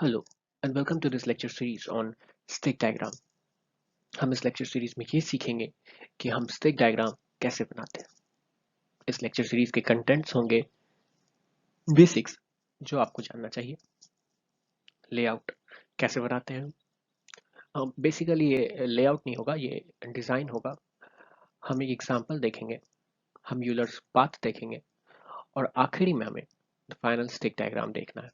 Hello and welcome to this lecture series on stick diagram। हम इस lecture series में ये सीखेंगे कि हम स्टिक डायग्राम कैसे बनाते हैं। इस लेक्चर सीरीज के कंटेंट्स होंगे बेसिक्स जो आपको जानना चाहिए, लेआउट कैसे बनाते हैं। बेसिकली ये लेआउट नहीं होगा, ये डिज़ाइन होगा। हम एक एग्जांपल देखेंगे, हम यूलर्स पाथ देखेंगे और आखिरी में हमें फाइनल स्टिक डायग्राम देखना है।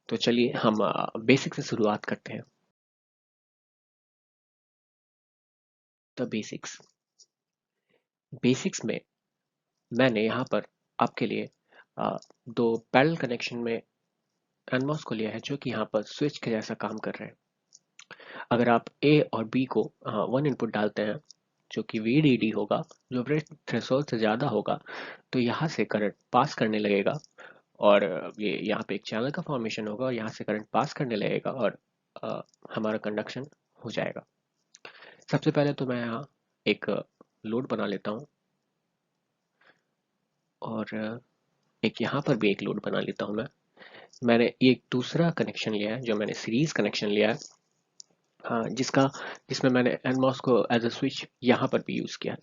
तो चलिए हम बेसिक से शुरुआत करते हैं। द बेसिक्स में मैंने यहाँ पर आपके लिए दो पैरेलल कनेक्शन में एनमॉस को लिया है जो कि यहाँ पर स्विच के जैसा काम कर रहे हैं। अगर आप ए और बी को वन इनपुट डालते हैं जो कि VDD होगा, जो थ्रेशोल्ड से ज़्यादा होगा, तो यहाँ से करंट पास करने लगेगा और ये यहाँ पे एक चैनल का फॉर्मेशन होगा और यहाँ से करंट पास करने लगेगा और हमारा कंडक्शन हो जाएगा। सबसे पहले तो मैं यहाँ एक लोड बना लेता हूँ और एक यहाँ पर भी एक लोड बना लेता हूँ। मैंने एक दूसरा कनेक्शन लिया है जो मैंने सीरीज कनेक्शन लिया है, जिसमें मैंने एनमॉस को एज अ स्विच यहाँ पर भी यूज़ किया है।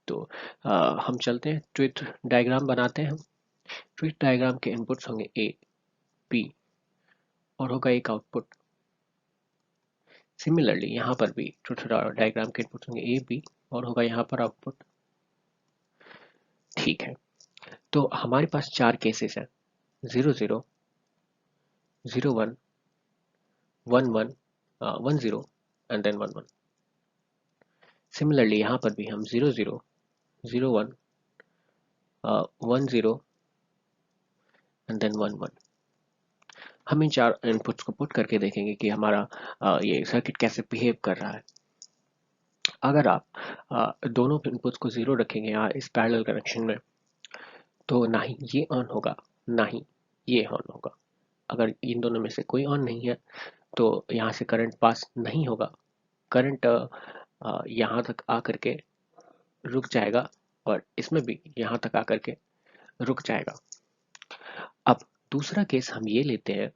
तो हम चलते हैं, ट्विट डायग्राम बनाते हैं। ट्विट डायग्राम के इनपुट्स होंगे ए बी और होगा एक आउटपुट। सिमिलरली यहाँ पर भी ट्विट डायग्राम के इनपुट्स होंगे ए बी और होगा यहाँ पर आउटपुट। ठीक है, तो हमारे पास चार केसेस हैं, 0 0 0 1 1 1 1 0 एंड देन 1 1। सिमिलरली यहाँ पर भी हम 0 0 0 1 1 0 एंड देन 1 1। हम इन चार इनपुट्स को पुट करके देखेंगे कि हमारा ये सर्किट कैसे बिहेव कर रहा है। अगर आप दोनों इनपुट्स को 0 रखेंगे यहाँ इस पैरेलल कनेक्शन में, तो ना ही ये ऑन होगा ना ही ये ऑन होगा। अगर इन दोनों में से कोई ऑन नहीं है तो यहाँ से करंट पास नहीं होगा। करंट यहाँ तक आकर के रुक जाएगा और इसमें भी यहाँ तक आकर के रुक जाएगा। अब दूसरा केस हम ये लेते हैं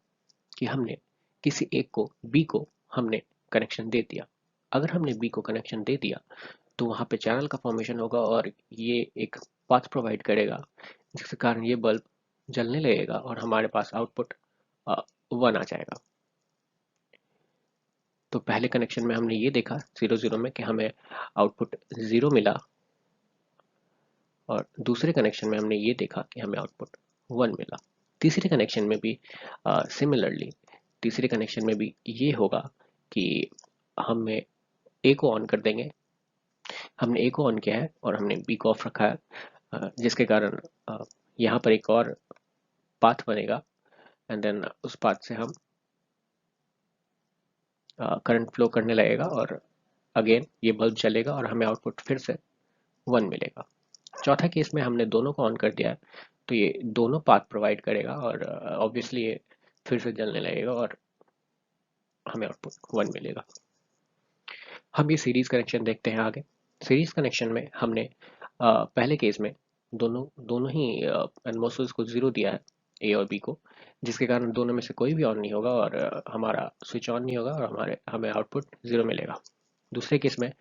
कि हमने किसी एक को बी को हमने कनेक्शन दे दिया। अगर हमने बी को कनेक्शन दे दिया तो वहाँ पे चैनल का फॉर्मेशन होगा और ये एक पाथ प्रोवाइड करेगा जिसके कारण ये बल्ब जलने लगेगा और हमारे पास आउटपुट 1 आ जाएगा। तो पहले कनेक्शन में हमने ये देखा 0 0 में कि हमें आउटपुट 0 मिला और दूसरे कनेक्शन में हमने ये देखा कि हमें आउटपुट 1 मिला। तीसरे कनेक्शन में भी सिमिलरली तीसरे कनेक्शन में भी ये होगा कि हमें ए को ऑन कर देंगे। हमने ए को ऑन किया है और हमने बी को ऑफ रखा है, जिसके कारण यहाँ पर एक और पाथ बनेगा एंड देन उस पाथ से हम करंट फ्लो करने लगेगा और अगेन ये बल्ब जलेगा और हमें आउटपुट फिर से 1 मिलेगा। चौथा केस में हमने दोनों को ऑन कर दिया है तो ये दोनों पाथ प्रोवाइड करेगा और ऑब्वियसली ये फिर से जलने लगेगा और हमें आउटपुट 1 मिलेगा। हम ये सीरीज कनेक्शन देखते हैं आगे। सीरीज कनेक्शन में हमने पहले केस में दोनों दोनों ही एनमोसेस को 0 दिया है, ए और बी को, जिसके कारण दोनों में से कोई भी ऑन नहीं होगा और हमारा स्विच ऑन नहीं होगा और हमें आउटपुट 0 मिलेगा। दूसरे केस में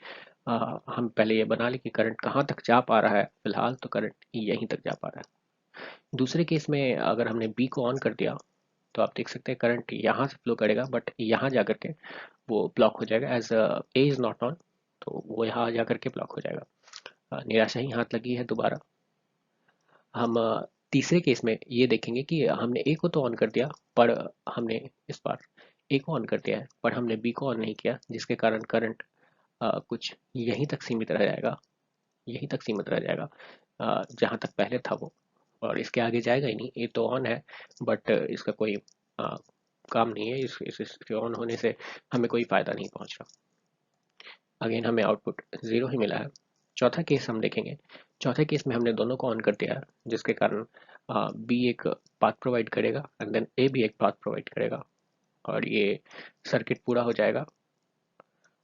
हम पहले ये बना लें कि करंट कहाँ तक जा पा रहा है। फिलहाल तो करंट यहीं तक जा पा रहा है। दूसरे केस में अगर हमने बी को ऑन कर दिया तो आप देख सकते हैं करंट यहाँ से फ्लो करेगा बट यहाँ जा करके वो ब्लॉक हो जाएगा as a is not on, तो वो यहाँ जा करके ब्लॉक हो जाएगा। निराशा ही हाथ लगी है दोबारा। हम तीसरे केस में ये देखेंगे कि हमने ए को तो ऑन कर दिया पर हमने इस बार ए को ऑन कर दिया है पर हमने बी को ऑन नहीं किया, जिसके कारण करंट कुछ यहीं तक सीमित रह जाएगा, यहीं तक सीमित रह जाएगा जहाँ तक पहले था वो, और इसके आगे जाएगा ही नहीं। ये तो ऑन है बट इसका कोई काम नहीं है, इसके ऑन होने से हमें कोई फायदा नहीं पहुंच रहा। अगेन हमें आउटपुट 0 ही मिला है। चौथा केस हम देखेंगे। चौथे केस में हमने दोनों को ऑन कर दिया है, जिसके कारण बी एक पाथ प्रोवाइड करेगा एंड देन ए भी एक पाथ प्रोवाइड करेगा और ये सर्किट पूरा हो जाएगा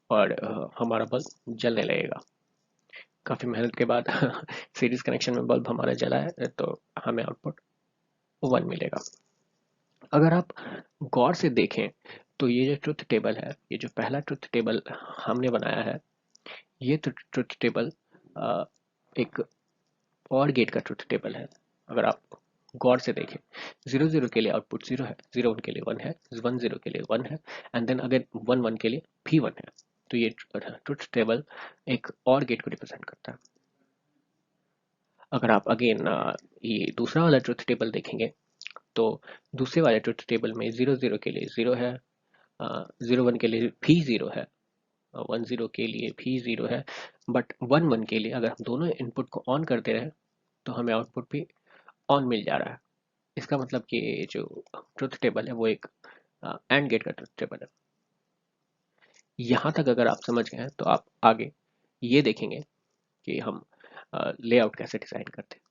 और हमारा बल्ब जलने लगेगा। काफ़ी मेहनत के बाद सीरीज कनेक्शन में बल्ब हमारा जला है तो हमें आउटपुट 1 मिलेगा। अगर आप गौर से देखें तो ये जो ट्रुथ टेबल है, ये जो पहला ट्रुथ टेबल हमने बनाया है, ये ट्रुथ टेबल एक और गेट का ट्रुथ टेबल है। अगर आप गौर से देखें, 0 0 के लिए आउटपुट 0 है, 0 1 के लिए 1 है, 1 0 के लिए 1 है, एंड देन अगर 1 1 के लिए भी 1 है। तो ये ट्रुथ टेबल एक और गेट को रिप्रेजेंट करता है। अगर आप अगेन ये दूसरा वाला ट्रुथ टेबल देखेंगे तो दूसरे वाले ट्रुथ टेबल में 0 0 के लिए 0 है, 0 1 के लिए भी 0 है, 1 0 के लिए भी 0 है, बट 1 1 के लिए अगर हम दोनों इनपुट को ऑन करते रहे तो हमें आउटपुट भी ऑन मिल जा रहा है। इसका मतलब कि जो ट्रुथ टेबल है वो एक एंड गेट का ट्रुथ टेबल है। यहाँ तक अगर आप समझ गए हैं तो आप आगे ये देखेंगे कि हम लेआउट कैसे डिज़ाइन करते हैं।